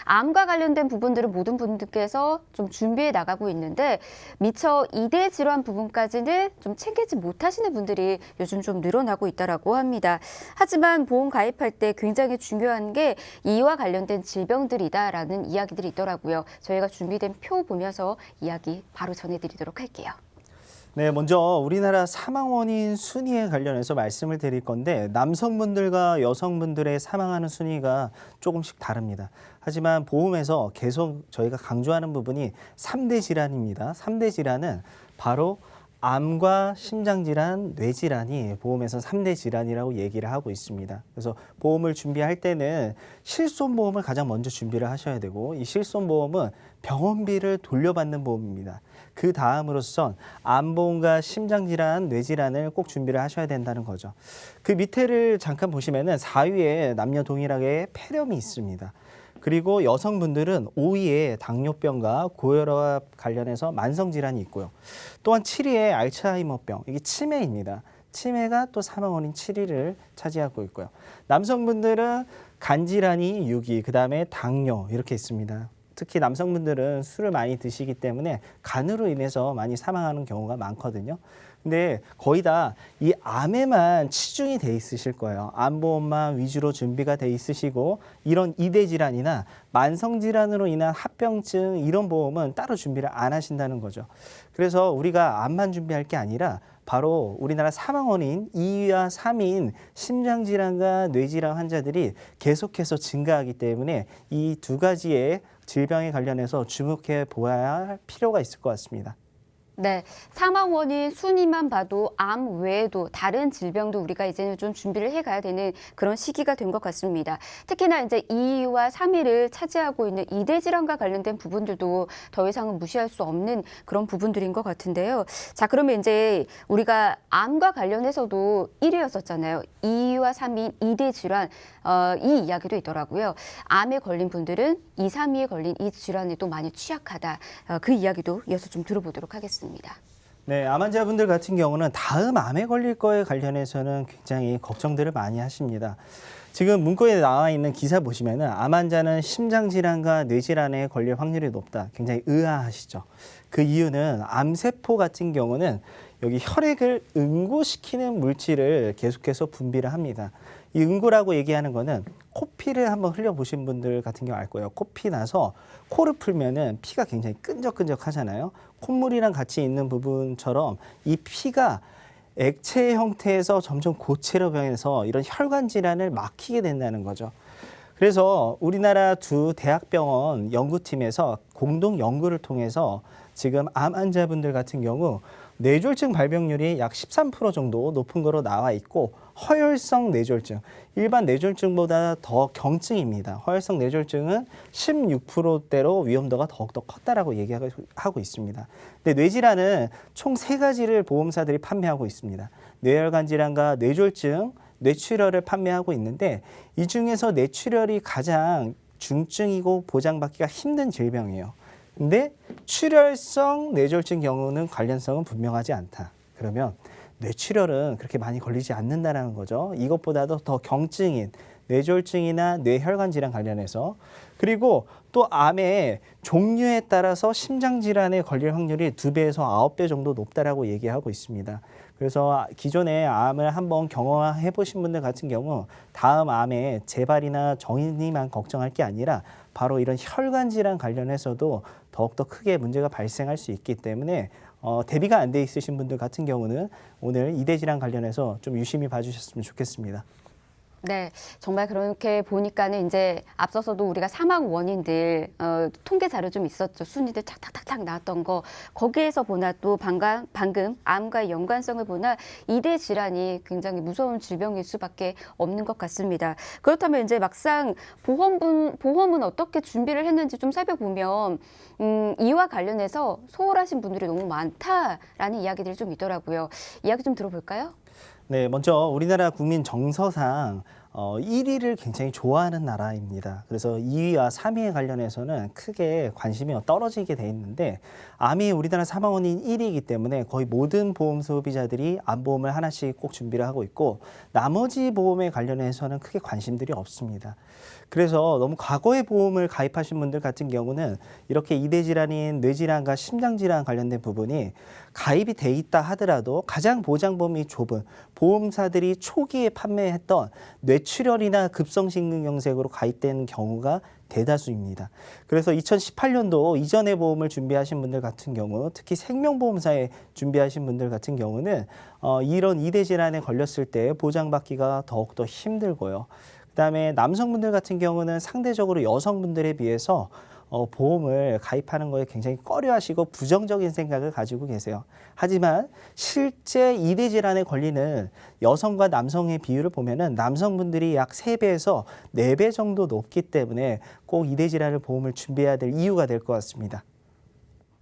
암과 관련된 부분들은 모든 분들께서 좀 준비해 나가고 있는데 미처 이대 질환 부분까지는 좀 챙기지 못하시는 분들이 요즘 좀 늘어나고 있다라고 합니다. 하지만 보험 가입할 때 굉장히 중요한 게 이와 관련된 질병들이다라는 이야기들이 있더라고요. 저희가 준비된 표 보면서 이야기 바로 전해드리도록 할게요. 네, 먼저 우리나라 사망 원인 순위에 관련해서 말씀을 드릴 건데 남성분들과 여성분들의 사망하는 순위가 조금씩 다릅니다. 하지만 보험에서 계속 저희가 강조하는 부분이 3대 질환입니다. 3대 질환은 바로 암과 심장질환, 뇌질환이 보험에서 3대 질환이라고 얘기를 하고 있습니다. 그래서 보험을 준비할 때는 실손보험을 가장 먼저 준비를 하셔야 되고 이 실손보험은 병원비를 돌려받는 보험입니다. 그 다음으로선 암보험과 심장질환, 뇌질환을 꼭 준비를 하셔야 된다는 거죠. 그 밑에를 잠깐 보시면은 4위에 남녀 동일하게 폐렴이 있습니다. 그리고 여성분들은 5위에 당뇨병과 고혈압 관련해서 만성질환이 있고요. 또한 7위에 알츠하이머병, 이게 치매입니다. 치매가 또 사망 원인 7위를 차지하고 있고요. 남성분들은 간질환이 6위, 그 다음에 당뇨 이렇게 있습니다. 특히 남성분들은 술을 많이 드시기 때문에 간으로 인해서 많이 사망하는 경우가 많거든요. 근데 거의 다 이 암에만 치중이 돼 있으실 거예요. 암보험만 위주로 준비가 돼 있으시고 이런 이대 질환이나 만성 질환으로 인한 합병증 이런 보험은 따로 준비를 안 하신다는 거죠. 그래서 우리가 암만 준비할 게 아니라 바로 우리나라 사망 원인 2위와 3위인 심장질환과 뇌질환 환자들이 계속해서 증가하기 때문에 이 두 가지의 질병에 관련해서 주목해 보아야 할 필요가 있을 것 같습니다. 네, 사망 원인 순위만 봐도 암 외에도 다른 질병도 우리가 이제는 좀 준비를 해가야 되는 그런 시기가 된 것 같습니다. 특히나 이제 2위와 3위를 차지하고 있는 이대 질환과 관련된 부분들도 더 이상은 무시할 수 없는 그런 부분들인 것 같은데요. 자, 그러면 이제 우리가 암과 관련해서도 1위였었잖아요. 2위와 3위 이대 질환, 이 이야기도 있더라고요. 암에 걸린 분들은 2, 3위에 걸린 이 질환에 또 많이 취약하다. 그 이야기도 이어서 좀 들어보도록 하겠습니다. 네, 암 환자분들 같은 경우는 다음 암에 걸릴 거에 관련해서는 굉장히 걱정들을 많이 하십니다. 지금 문구에 나와 있는 기사 보시면은 암 환자는 심장질환과 뇌질환에 걸릴 확률이 높다. 굉장히 의아하시죠. 그 이유는 암세포 같은 경우는 여기 혈액을 응고시키는 물질을 계속해서 분비를 합니다. 이 응고라고 얘기하는 거는 코피를 한번 흘려보신 분들 같은 경우 알 거예요. 코피 나서 코를 풀면은 피가 굉장히 끈적끈적 하잖아요. 콧물이랑 같이 있는 부분처럼 이 피가 액체 형태에서 점점 고체로 변해서 이런 혈관 질환을 막히게 된다는 거죠. 그래서 우리나라 두 대학병원 연구팀에서 공동 연구를 통해서 지금 암 환자분들 같은 경우 뇌졸중 발병률이 약 13% 정도 높은 거로 나와 있고 허혈성 뇌졸중, 일반 뇌졸중보다 더 경증입니다. 허혈성 뇌졸중은 16%대로 위험도가 더욱더 컸다라고 얘기하고 있습니다. 근데 뇌질환은 총 3가지를 보험사들이 판매하고 있습니다. 뇌혈관 질환과 뇌졸중, 뇌출혈을 판매하고 있는데 이 중에서 뇌출혈이 가장 중증이고 보장받기가 힘든 질병이에요. 근데 출혈성 뇌졸중 경우는 관련성은 분명하지 않다. 그러면 뇌출혈은 그렇게 많이 걸리지 않는다는 거죠. 이것보다도 더 경증인 뇌졸중이나 뇌혈관 질환 관련해서 그리고 또 암의 종류에 따라서 심장질환에 걸릴 확률이 2배에서 9배 정도 높다라고 얘기하고 있습니다. 그래서 기존에 암을 한번 경험해 보신 분들 같은 경우 다음 암에 재발이나 정인이만 걱정할 게 아니라 바로 이런 혈관 질환 관련해서도 더욱더 크게 문제가 발생할 수 있기 때문에 대비가 안 돼 있으신 분들 같은 경우는 오늘 이대 질환 관련해서 좀 유심히 봐주셨으면 좋겠습니다. 네, 정말 그렇게 보니까는 이제 앞서서도 우리가 사망 원인들 통계 자료 좀 있었죠. 순위들 탁탁탁탁 나왔던 거 거기에서 보나 또 방금 암과의 연관성을 보나 이대 질환이 굉장히 무서운 질병일 수밖에 없는 것 같습니다. 그렇다면 이제 막상 보험은 어떻게 준비를 했는지 좀 살펴보면 이와 관련해서 소홀하신 분들이 너무 많다라는 이야기들이 좀 있더라고요. 이야기 좀 들어볼까요? 네, 먼저 우리나라 국민 정서상 1위를 굉장히 좋아하는 나라입니다. 그래서 2위와 3위에 관련해서는 크게 관심이 떨어지게 돼 있는데 암이 우리나라 사망원인 1위이기 때문에 거의 모든 보험 소비자들이 암보험을 하나씩 꼭 준비를 하고 있고 나머지 보험에 관련해서는 크게 관심들이 없습니다. 그래서 너무 과거의 보험을 가입하신 분들 같은 경우는 이렇게 이대 질환인 뇌질환과 심장질환 관련된 부분이 가입이 돼 있다 하더라도 가장 보장 범위 좁은 보험사들이 초기에 판매했던 뇌출혈이나 급성심근경색으로 가입된 경우가 대다수입니다. 그래서 2018년도 이전의 보험을 준비하신 분들 같은 경우, 특히 생명보험사에 준비하신 분들 같은 경우는 이런 이대 질환에 걸렸을 때 보장받기가 더욱더 힘들고요. 그다음에 남성분들 같은 경우는 상대적으로 여성분들에 비해서 보험을 가입하는 거에 굉장히 꺼려하시고 부정적인 생각을 가지고 계세요. 하지만 실제 이대 질환에 걸리는 여성과 남성의 비율을 보면은 남성분들이 약 3배에서 4배 정도 높기 때문에 꼭 이대 질환을 보험을 준비해야 될 이유가 될 것 같습니다.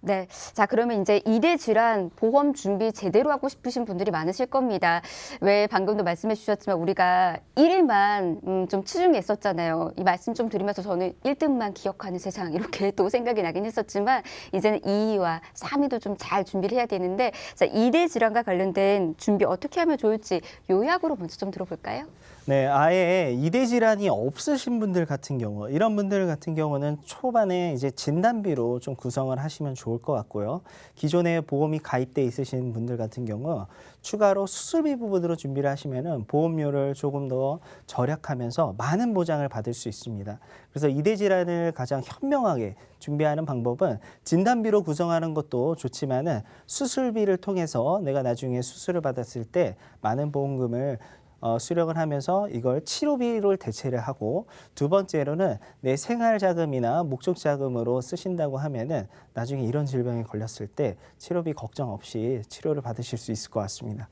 네. 자, 그러면 이제 이대 질환 보험 준비 제대로 하고 싶으신 분들이 많으실 겁니다. 왜 방금도 말씀해 주셨지만 우리가 1위만 좀 치중했었잖아요. 이 말씀 좀 드리면서 저는 1등만 기억하는 세상 이렇게 또 생각이 나긴 했었지만 이제는 2위와 3위도 좀 잘 준비를 해야 되는데 자, 이대 질환과 관련된 준비 어떻게 하면 좋을지 요약으로 먼저 좀 들어볼까요? 네, 아예 이대 질환이 없으신 분들 같은 경우, 이런 분들 같은 경우는 초반에 이제 진단비로 좀 구성을 하시면 좋을 것 같고요. 기존에 보험이 가입돼 있으신 분들 같은 경우 추가로 수술비 부분으로 준비를 하시면은 보험료를 조금 더 절약하면서 많은 보장을 받을 수 있습니다. 그래서 이대 질환을 가장 현명하게 준비하는 방법은 진단비로 구성하는 것도 좋지만은 수술비를 통해서 내가 나중에 수술을 받았을 때 많은 보험금을 수령을 하면서 이걸 치료비를 대체를 하고 두 번째로는 내 생활자금이나 목적자금으로 쓰신다고 하면은 나중에 이런 질병에 걸렸을 때 치료비 걱정 없이 치료를 받으실 수 있을 것 같습니다.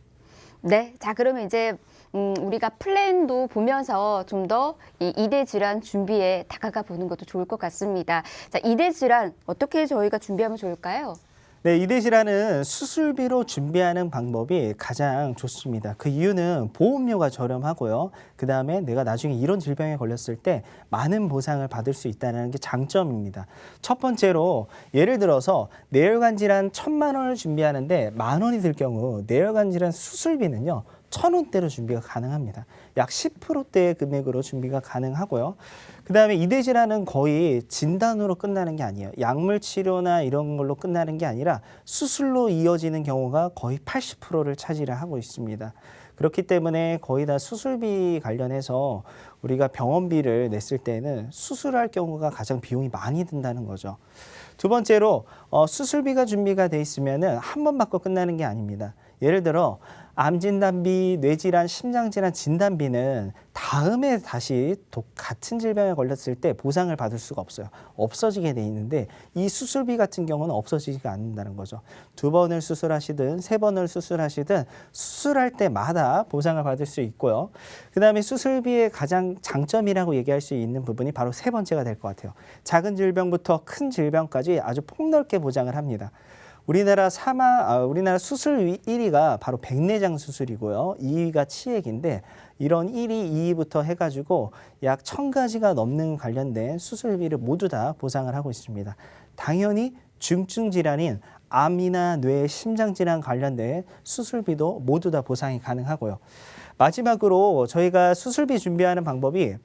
네. 자, 그러면 이제 우리가 플랜도 보면서 좀 더 이 이대 질환 준비에 다가가 보는 것도 좋을 것 같습니다. 자, 이대 질환 어떻게 저희가 준비하면 좋을까요? 네, 이대 질환은 수술비로 준비하는 방법이 가장 좋습니다. 그 이유는 보험료가 저렴하고요. 그다음에 내가 나중에 이런 질병에 걸렸을 때 많은 보상을 받을 수 있다는 게 장점입니다. 첫 번째로 예를 들어서 뇌혈관 질환 1,000만 원을 준비하는데 10,000원이 들 경우 뇌혈관 질환 수술비는요. 1,000원대로 준비가 가능합니다. 약 10%대의 금액으로 준비가 가능하고요. 그다음에 이대 질환은 거의 진단으로 끝나는 게 아니에요. 약물 치료나 이런 걸로 끝나는 게 아니라 수술로 이어지는 경우가 거의 80%를 차지를 하고 있습니다. 그렇기 때문에 거의 다 수술비 관련해서 우리가 병원비를 냈을 때는 수술할 경우가 가장 비용이 많이 든다는 거죠. 두 번째로 수술비가 준비가 돼 있으면은 한 번 받고 끝나는 게 아닙니다. 예를 들어 암 진단비, 뇌질환, 심장질환 진단비는 다음에 다시 같은 질병에 걸렸을 때 보상을 받을 수가 없어요. 없어지게 돼 있는데 이 수술비 같은 경우는 없어지지가 않는다는 거죠. 2번을 수술하시든 3번을 수술하시든 수술할 때마다 보상을 받을 수 있고요. 그다음에 수술비의 가장 장점이라고 얘기할 수 있는 부분이 바로 3번째가 될 것 같아요. 작은 질병부터 큰 질병까지 아주 폭넓게 보장을 합니다. 우리나라 수술 1위가 바로 백내장 수술이고요. 2위가 치액인데 이런 1위, 2위부터 해가지고 약 1,000가지가 넘는 관련된 수술비를 모두 다 보상을 하고 있습니다. 당연히 중증 질환인 암이나 뇌, 심장질환 관련된 수술비도 모두 다 보상이 가능하고요. 마지막으로 저희가 수술비 준비하는 방법이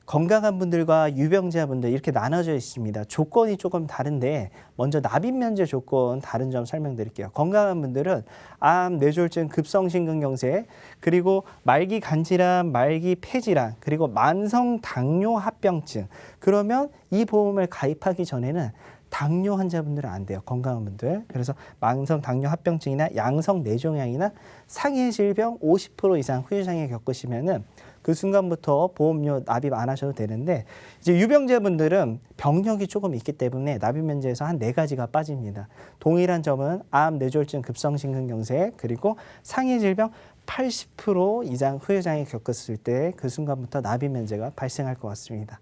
건강한 분들과 유병자분들 이렇게 나눠져 있습니다. 조건이 조금 다른데 먼저 납입 면제 조건 다른 점 설명드릴게요. 건강한 분들은 암, 뇌졸중, 급성심근경색, 그리고 말기 간질환, 말기 폐질환, 그리고 만성 당뇨 합병증. 그러면 이 보험을 가입하기 전에는 당뇨 환자분들은 안 돼요. 건강한 분들. 그래서 만성 당뇨 합병증이나 양성 뇌종양이나 상해 질병 50% 이상 후유장애 겪으시면은 그 순간부터 보험료 납입 안 하셔도 되는데 이제 유병자분들은 병력이 조금 있기 때문에 납입 면제에서 한 4가지가 빠집니다. 동일한 점은 암, 뇌졸중, 급성심근경색 그리고 상해 질병 80% 이상 후유장애 겪었을 때 그 순간부터 납입 면제가 발생할 것 같습니다.